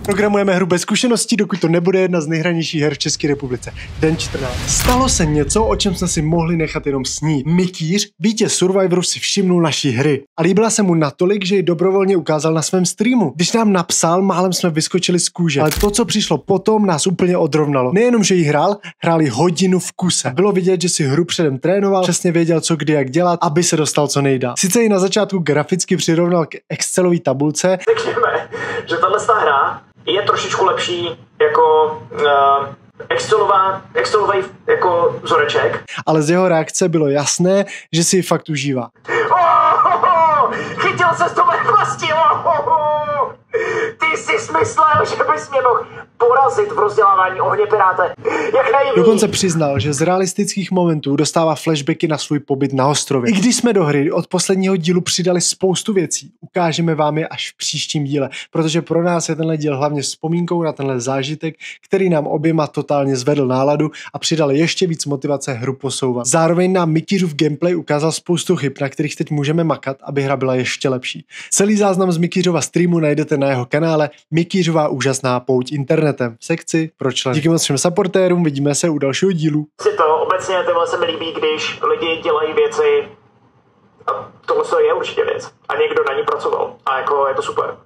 Programujeme hru bez zkušeností, dokud to nebude jedna z nejhranějších her v České republice. Den 14. Stalo se něco, o čem jsme si mohli nechat jenom snít. Mikýř, vítěz Survivoru, si všimnul naší hry. A líbila se mu natolik, že ji dobrovolně ukázal na svém streamu. Když nám napsal, málem jsme vyskočili z kůže. Ale to, co přišlo potom, nás úplně odrovnalo. Nejenom, že ji hrál ji hodinu v kuse. Bylo vidět, že si hru předem trénoval, přesně věděl, co kdy jak dělat, aby se dostal co nejdál. Sice ji na začátku graficky přirovnal k Excelové tabulce. Řekněme, že tato hra je trošičku lepší jako Excelový jako vzoreček. Ale z jeho reakce bylo jasné, že si ji fakt užívá. Chytil se z toho vlasti! Ty jsi smyslel, že bys mě mohl porazit v rozdělávání ohně piráte. Jak naivní. Dokonce přiznal, že z realistických momentů dostává flashbacky na svůj pobyt na ostrově. I když jsme do hry od posledního dílu přidali spoustu věcí, ukážeme vám je až v příštím díle, protože pro nás je tenhle díl hlavně vzpomínkou na tenhle zážitek, který nám oběma totálně zvedl náladu a přidal ještě víc motivace hru posouvat. Zároveň nám Mikýřův gameplay ukázal spoustu chyb, na kterých teď můžeme makat, aby hra byla ještě lepší. Celý záznam z Mikýřova streamu najdete na jeho kanále Mikýřová úžasná pouť internetem v sekci pro členy. Díky moc všem supportérům, vidíme se u dalšího dílu. Si to obecně tohle se mi líbí, když lidi dělají věci a tohle je určitě věc a někdo na ní pracoval a jako je to super.